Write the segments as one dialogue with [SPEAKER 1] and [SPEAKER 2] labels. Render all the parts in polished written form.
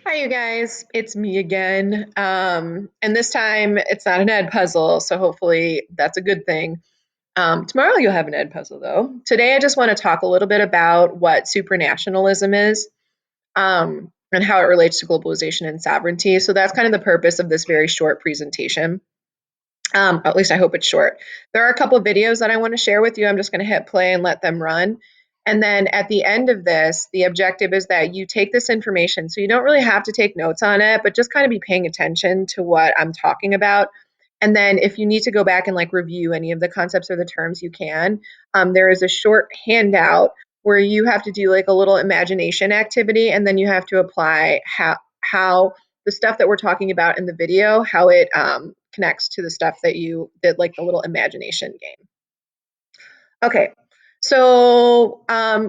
[SPEAKER 1] Hi, you guys. It's me again. And this time it's not an ed puzzle, so hopefully that's a good thing. Tomorrow you'll have an ed puzzle, though. Today I just want to talk a little bit about what supranationalism is and how it relates to globalization and sovereignty. So that's kind of the purpose of this very short presentation. At least I hope it's short. There are a couple of videos that I want to share with you. I'm just going to hit play and let them run. And then at the end of this, the objective is that you take this information. So you don't really have to take notes on it, but just kind of be paying attention to what I'm talking about. And then if you need to go back and like review any of the concepts or the terms, you can. There is a short handout where you have to do like a little imagination activity, and then you have to apply how the stuff that we're talking about in the video, how it connects to the stuff that you did, like the little imagination game. Okay, so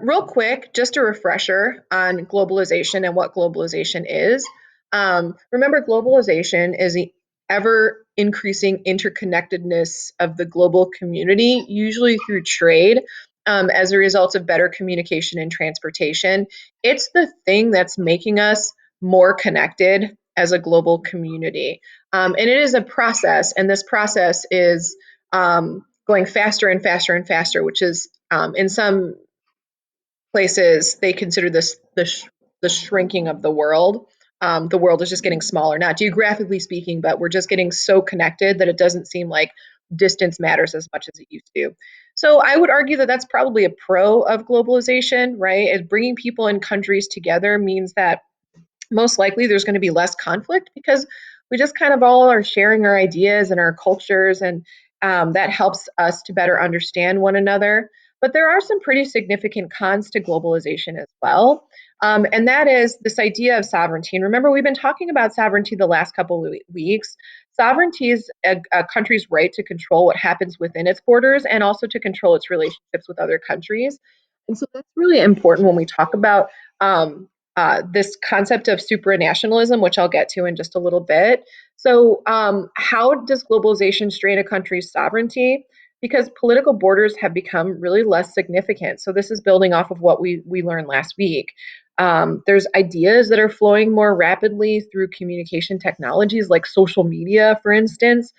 [SPEAKER 1] real quick, just a refresher on globalization and what globalization is. Remember, globalization is the ever increasing interconnectedness of the global community, usually through trade, as a result of better communication and transportation. It's the thing that's making us more connected as a global community. And it is a process, and this process is going faster and faster and faster, which is in some places they consider this the shrinking of the world. The world is just getting smaller, not geographically speaking, but we're just getting so connected that it doesn't seem like distance matters as much as it used to. So I would argue that that's probably a pro of globalization, right? Is bringing people and countries together means that most likely there's going to be less conflict because we just kind of all are sharing our ideas and our cultures, and that helps us to better understand one another. But there are some pretty significant cons to globalization as well. And that is this idea of sovereignty. And remember, we've been talking about sovereignty the last couple of weeks. Sovereignty is a country's right to control what happens within its borders and also to control its relationships with other countries. And so that's really important when we talk about this concept of supranationalism, which I'll get to in just a little bit. So, how does globalization strain a country's sovereignty? Because political borders have become really less significant. So, this is building off of what we learned last week. There's ideas that are flowing more rapidly through communication technologies like social media, for instance.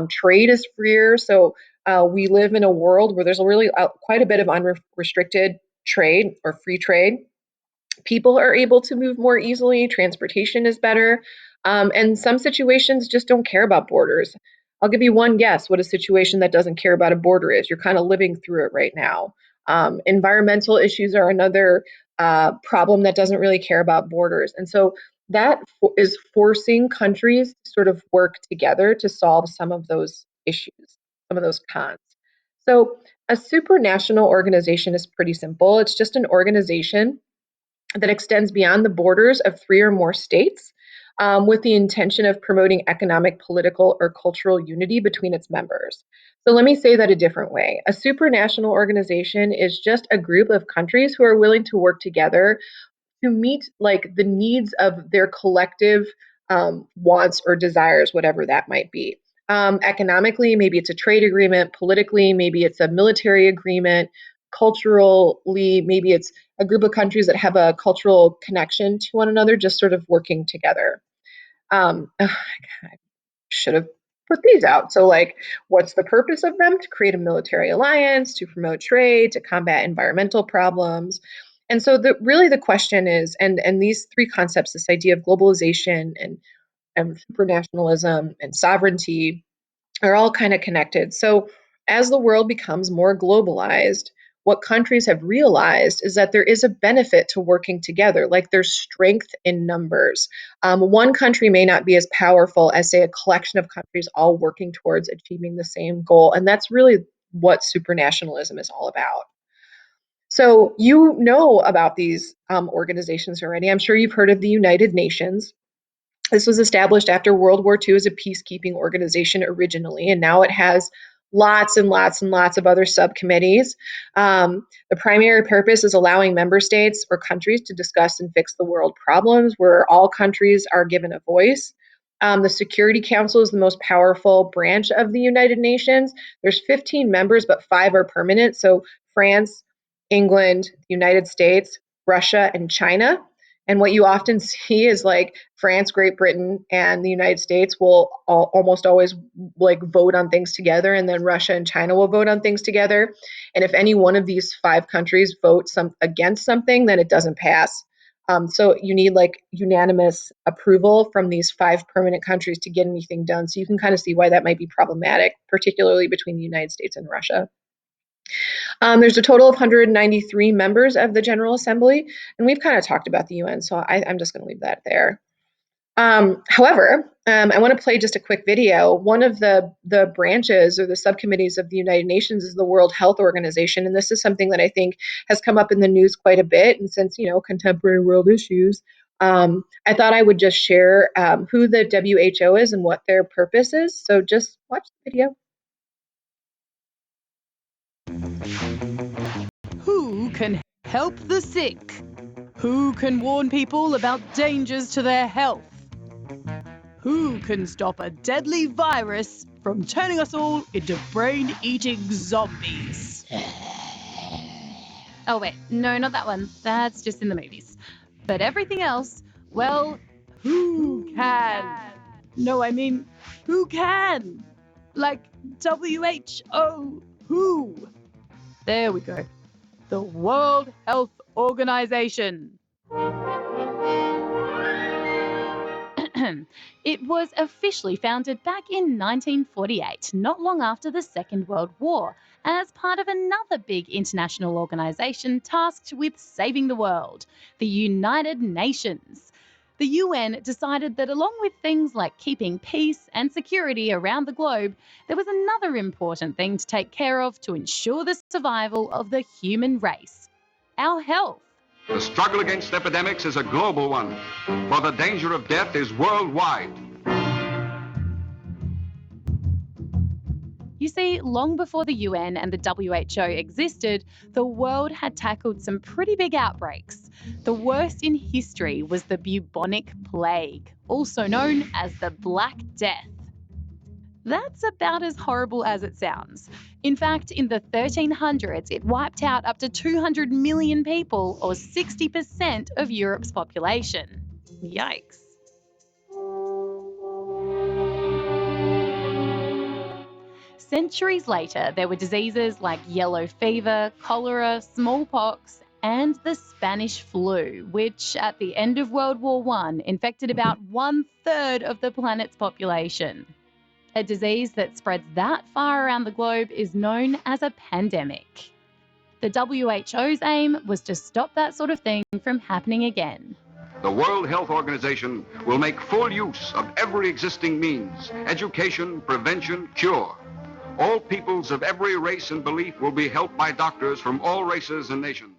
[SPEAKER 1] Trade is freer. So, we live in a world where there's really quite a bit of unrestricted trade or free trade. People are able to move more easily, transportation is better, and some situations just don't care about borders. I'll give you one guess what a situation that doesn't care about a border is. You're kind of living through it right now. Environmental issues are another problem that doesn't really care about borders. And so that is forcing countries to sort of work together to solve some of those issues, some of those cons. So a supranational organization is pretty simple. It's just an organization that extends beyond the borders of three or more states, with the intention of promoting economic, political, or cultural unity between its members. So let me say that a different way. A supranational organization is just a group of countries who are willing to work together to meet like the needs of their collective wants or desires, whatever that might be. Economically, maybe it's a trade agreement. Politically, maybe it's a military agreement. Culturally, maybe it's a group of countries that have a cultural connection to one another, just sort of working together. I should have put these out. So, like, what's the purpose of them? To create a military alliance, to promote trade, to combat environmental problems. And so, really, the question is, and these three concepts, this idea of globalization and supranationalism and sovereignty, are all kind of connected. So, as the world becomes more globalized, what countries have realized is that there is a benefit to working together, like there's strength in numbers. One country may not be as powerful as, say, a collection of countries all working towards achieving the same goal. And that's really what supranationalism is all about. So, you know about these organizations already. I'm sure you've heard of the United Nations. This was established after World War II as a peacekeeping organization originally, and now it has lots and lots and lots of other subcommittees. The primary purpose is allowing member states or countries to discuss and fix the world problems, where all countries are given a voice. The Security Council is the most powerful branch of the United Nations. There's 15 members, but 5 are permanent. So France, England, the United States, Russia, and China. And what you often see is like France, Great Britain, and the United States will almost always like vote on things together, and then Russia and China will vote on things together. And if any one of these five countries votes against something, then it doesn't pass. So you need like unanimous approval from these five permanent countries to get anything done. So you can kind of see why that might be problematic, particularly between the United States and Russia. There's a total of 193 members of the General Assembly, and we've kind of talked about the UN, so I'm just going to leave that there. However, I want to play just a quick video. One of the branches or the subcommittees of the United Nations is the World Health Organization, and this is something that I think has come up in the news quite a bit. And since contemporary world issues, I thought I would just share who the WHO is and what their purpose is. So just watch the video.
[SPEAKER 2] Who can help the sick? Who can warn people about dangers to their health? Who can stop a deadly virus from turning us all into brain-eating zombies?
[SPEAKER 3] Oh wait, no, not that one. That's just in the movies. But everything else, well,
[SPEAKER 2] Who can? No, I mean, who can? Like WHO, who? There we go. The World Health Organization.
[SPEAKER 3] it was officially founded back in 1948, not long after the Second World War, as part of another big international organisation tasked with saving the world, the United Nations. The UN decided that along with things like keeping peace and security around the globe, there was another important thing to take care of to ensure the survival of the human race: our health.
[SPEAKER 4] The struggle against epidemics is a global one, for the danger of death is worldwide.
[SPEAKER 3] You see, long before the UN and the WHO existed, the world had tackled some pretty big outbreaks. The worst in history was the bubonic plague, also known as the Black Death. That's about as horrible as it sounds. In fact, in the 1300s, it wiped out up to 200 million people, or 60% of Europe's population. Yikes. Centuries later, there were diseases like yellow fever, cholera, smallpox, and the Spanish flu, which at the end of World War I infected about 1/3 of the planet's population. A disease that spreads that far around the globe is known as a pandemic. The WHO's aim was to stop that sort of thing from happening again.
[SPEAKER 4] The World Health Organization will make full use of every existing means: education, prevention, cure. All peoples of every race and belief will be helped by doctors from all races and nations.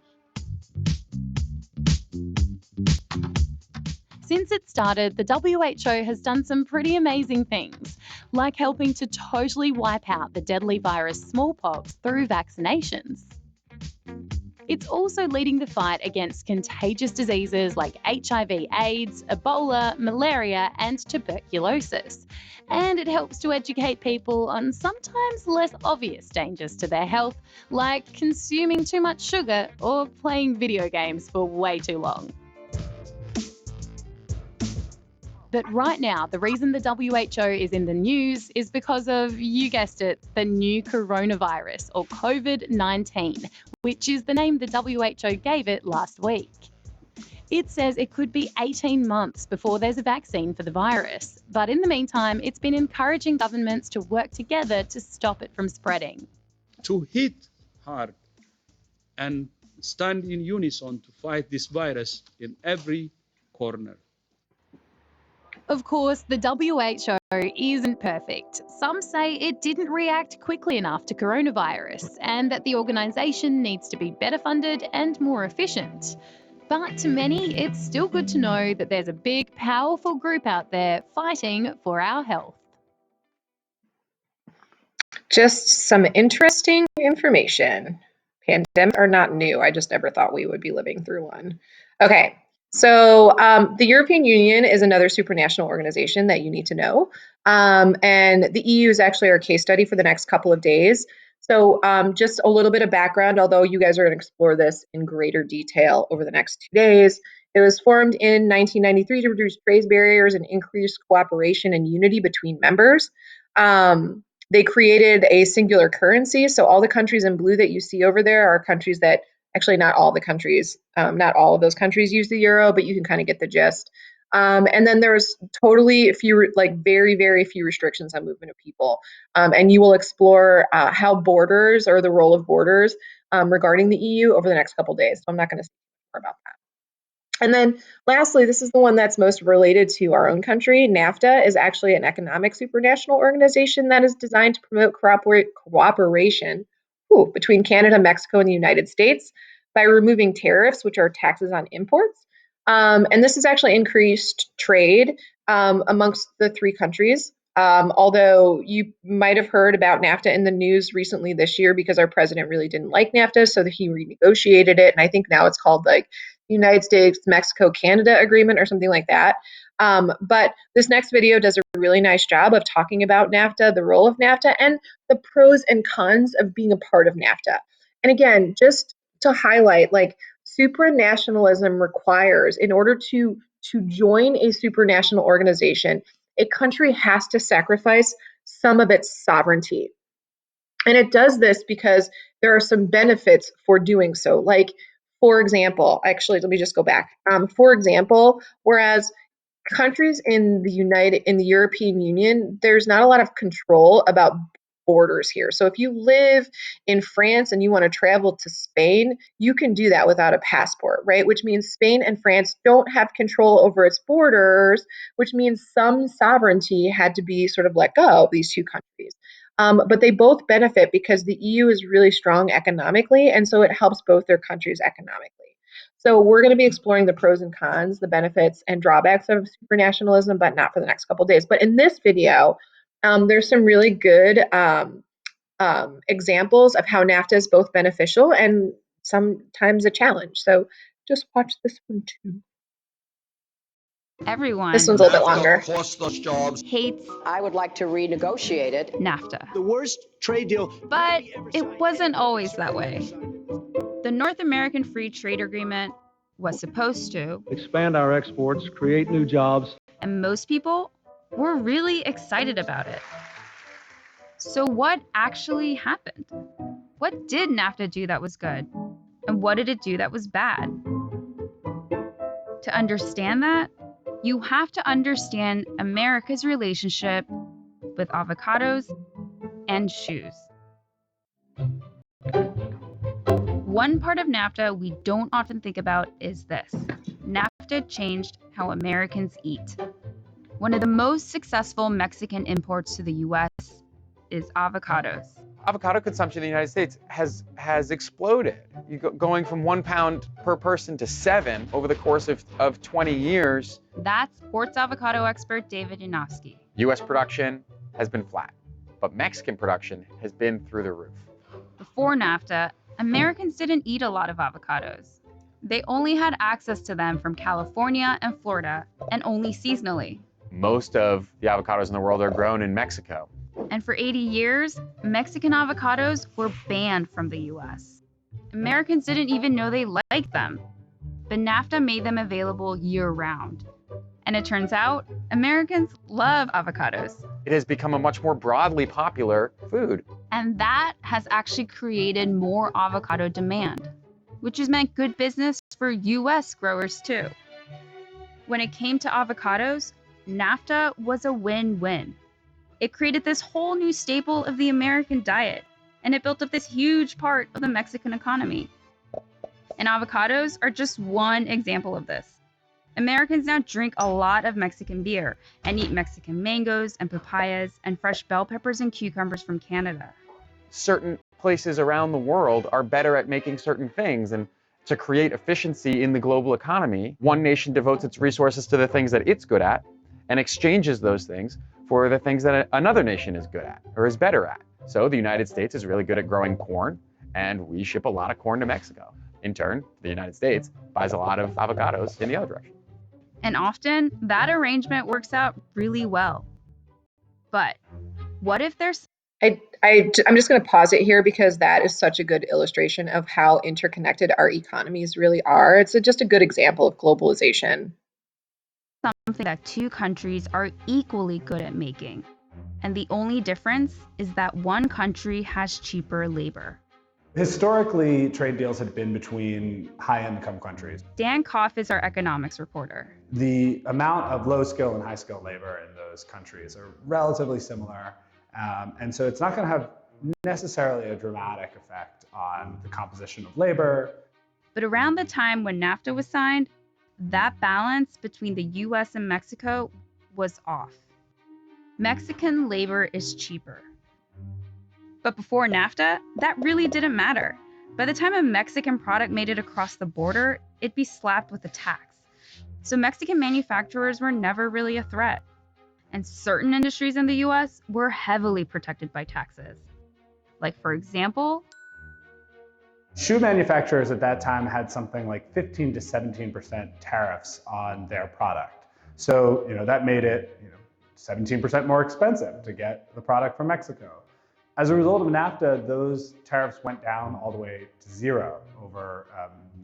[SPEAKER 3] Since it started, the WHO has done some pretty amazing things, like helping to totally wipe out the deadly virus smallpox through vaccinations. It's also leading the fight against contagious diseases like HIV/AIDS, Ebola, malaria, and tuberculosis. And it helps to educate people on sometimes less obvious dangers to their health, like consuming too much sugar or playing video games for way too long. But right now, the reason the WHO is in the news is because of, you guessed it, the new coronavirus, or COVID-19, which is the name the WHO gave it last week. It says it could be 18 months before there's a vaccine for the virus, but in the meantime, it's been encouraging governments to work together to stop it from spreading.
[SPEAKER 5] To hit hard and stand in unison to fight this virus in every corner.
[SPEAKER 3] Of course, the WHO isn't perfect. Some say it didn't react quickly enough to coronavirus and that the organisation needs to be better funded and more efficient. But to many, it's still good to know that there's a big, powerful group out there fighting for our health.
[SPEAKER 1] Just some interesting information. Pandemics are not new. I just never thought we would be living through one. Okay, so the European Union is another supranational organization that you need to know. And the EU is actually our case study for the next couple of days. So just a little bit of background, although you guys are going to explore this in greater detail over the next 2 days. It was formed in 1993 to reduce trade barriers and increase cooperation and unity between members. They created a singular currency. So all the countries in blue that you see over there are countries that, actually not all the countries, not all of those countries use the euro, but you can kind of get the gist. And then there's totally few, like very, very few restrictions on movement of people. And you will explore how borders, or the role of borders regarding the EU, over the next couple days. So I'm not going to say more about that. And then lastly, this is the one that's most related to our own country. NAFTA is actually an economic supranational organization that is designed to promote cooperation between Canada, Mexico, and the United States by removing tariffs, which are taxes on imports. And this has actually increased trade amongst the three countries. Although you might have heard about NAFTA in the news recently this year because our president really didn't like NAFTA, so that he renegotiated it. And I think now it's called like United States, Mexico, Canada agreement or something like that. But this next video does a really nice job of talking about NAFTA, the role of NAFTA, and the pros and cons of being a part of NAFTA. And again, just to highlight, like, supranationalism requires, in order to join a supranational organization, a country has to sacrifice some of its sovereignty. And it does this because there are some benefits for doing so. Like, for example, actually, let me just go back. For example, whereas countries in the European Union, there's not a lot of control about borders here. So if you live in France and you want to travel to Spain, you can do that without a passport, right? Which means Spain and France don't have control over its borders, which means some sovereignty had to be sort of let go of these two countries. But they both benefit because the EU is really strong economically, and so it helps both their countries economically. So we're going to be exploring the pros and cons, the benefits and drawbacks of supranationalism, but not for the next couple of days. But in this video, there's some really good examples of how NAFTA is both beneficial and sometimes a challenge. So just watch this one too.
[SPEAKER 3] Everyone
[SPEAKER 1] This one's a little bit longer.
[SPEAKER 6] Cost us jobs.
[SPEAKER 3] hates
[SPEAKER 7] I would like to renegotiate it.
[SPEAKER 3] NAFTA.
[SPEAKER 6] The worst trade deal.
[SPEAKER 3] But it wasn't always that way. The North American Free Trade Agreement was supposed to,
[SPEAKER 8] expand our exports, create new jobs.
[SPEAKER 3] and most people were really excited about it. So what actually happened? What did NAFTA do that was good? And what did it do that was bad? To understand that, you have to understand America's relationship with avocados and shoes. One part of NAFTA we don't often think about is this. NAFTA changed how Americans eat. One of the most successful Mexican imports to the US is avocados.
[SPEAKER 9] Avocado consumption in the United States has exploded. Going from 1 pound per person to 7 over the course of 20 years.
[SPEAKER 3] That's sports avocado expert David Yanofsky.
[SPEAKER 9] US production has been flat, but Mexican production has been through the roof.
[SPEAKER 3] Before NAFTA, Americans didn't eat a lot of avocados. They only had access to them from California and Florida, and only seasonally.
[SPEAKER 9] Most of the avocados in the world are grown in Mexico.
[SPEAKER 3] And for 80 years, Mexican avocados were banned from the US. Americans didn't even know they liked them. But NAFTA made them available year-round. And it turns out, Americans love avocados.
[SPEAKER 9] It has become a much more broadly popular food.
[SPEAKER 3] And that has actually created more avocado demand, which has meant good business for US growers too. When it came to avocados, NAFTA was a win-win. It created this whole new staple of the American diet, and it built up this huge part of the Mexican economy. And avocados are just one example of this. Americans now drink a lot of Mexican beer and eat Mexican mangoes and papayas and fresh bell peppers and cucumbers from Canada.
[SPEAKER 9] Certain places around the world are better at making certain things, and to create efficiency in the global economy, one nation devotes its resources to the things that it's good at and exchanges those things for the things that another nation is good at or is better at. So the United States is really good at growing corn, and we ship a lot of corn to Mexico. In turn, the United States buys a lot of avocados in the other direction.
[SPEAKER 3] And often, that arrangement works out really well. But what if there's
[SPEAKER 1] I'm just going to pause it here because that is such a good illustration of how interconnected our economies really are. It's just a good example of globalization.
[SPEAKER 10] Something that two countries are equally good at making. And the only difference is that one country has cheaper labor.
[SPEAKER 11] Historically, trade deals had been between high-income countries.
[SPEAKER 10] Dan Koff is our economics reporter.
[SPEAKER 11] The amount of low-skill and high-skill labor in those countries are relatively similar, and so it's not going to have necessarily a dramatic effect on the composition of labor.
[SPEAKER 10] But around the time when NAFTA was signed, that balance between the US and Mexico was off. Mexican labor is cheaper. But before NAFTA, that really didn't matter. By the time a Mexican product made it across the border, it'd be slapped with a tax. So Mexican manufacturers were never really a threat. And certain industries in the US were heavily protected by taxes. Like, for example,
[SPEAKER 11] shoe manufacturers at that time had something like 15 to 17% tariffs on their product. So, that made it, 17% more expensive to get the product from Mexico. As a result of NAFTA, those tariffs went down all the way to zero over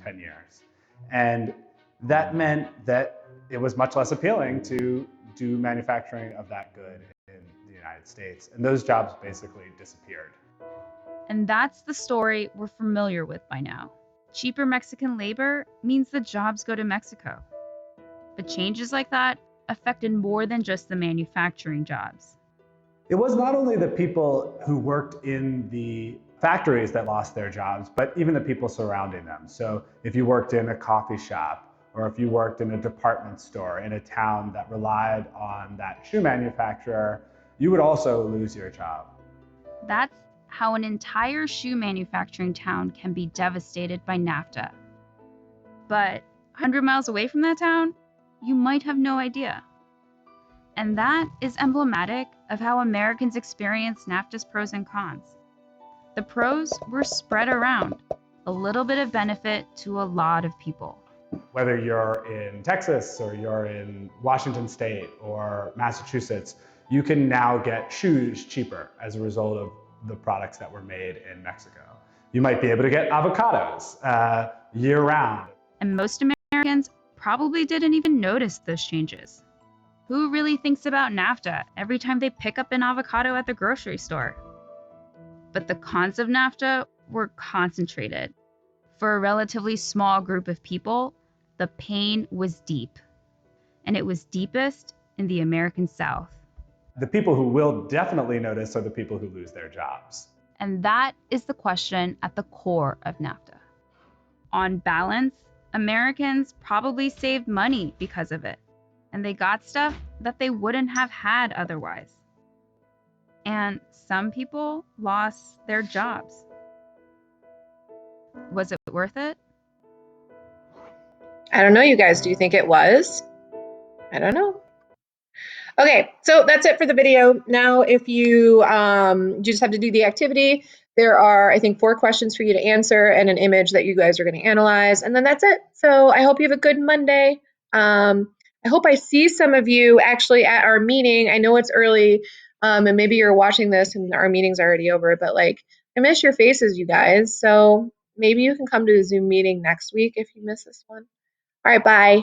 [SPEAKER 11] 10 years. And that meant that it was much less appealing to do manufacturing of that good in the United States. And those jobs basically disappeared.
[SPEAKER 10] And that's the story we're familiar with by now. Cheaper Mexican labor means the jobs go to Mexico. But changes like that affected more than just the manufacturing jobs.
[SPEAKER 11] It was not only the people who worked in the factories that lost their jobs, but even the people surrounding them. So if you worked in a coffee shop, or if you worked in a department store in a town that relied on that shoe manufacturer, you would also lose your job.
[SPEAKER 10] That's how an entire shoe manufacturing town can be devastated by NAFTA. But 100 miles away from that town, you might have no idea. And that is emblematic of how Americans experience NAFTA's pros and cons. The pros were spread around, a little bit of benefit to a lot of people.
[SPEAKER 11] Whether you're in Texas or you're in Washington State or Massachusetts, you can now get shoes cheaper as a result of the products that were made in Mexico. You might be able to get avocados year-round.
[SPEAKER 10] And most Americans probably didn't even notice those changes. Who really thinks about NAFTA every time they pick up an avocado at the grocery store? But the cons of NAFTA were concentrated. For a relatively small group of people, the pain was deep. And it was deepest in the American South.
[SPEAKER 11] The people who will definitely notice are the people who lose their jobs.
[SPEAKER 10] And that is the question at the core of NAFTA. On balance, Americans probably saved money because of it. And they got stuff that they wouldn't have had otherwise. And some people lost their jobs. Was it worth it?
[SPEAKER 1] I don't know, you guys. Do you think it was? I don't know. Okay, so that's it for the video. Now, if you just have to do the activity, there are, I think, 4 questions for you to answer and an image that you guys are going to analyze, and then that's it. So I hope you have a good Monday. I hope I see some of you actually at our meeting. I know it's early, and maybe you're watching this and our meeting's already over, but like, I miss your faces, you guys. So maybe you can come to the Zoom meeting next week if you miss this one. All right, bye.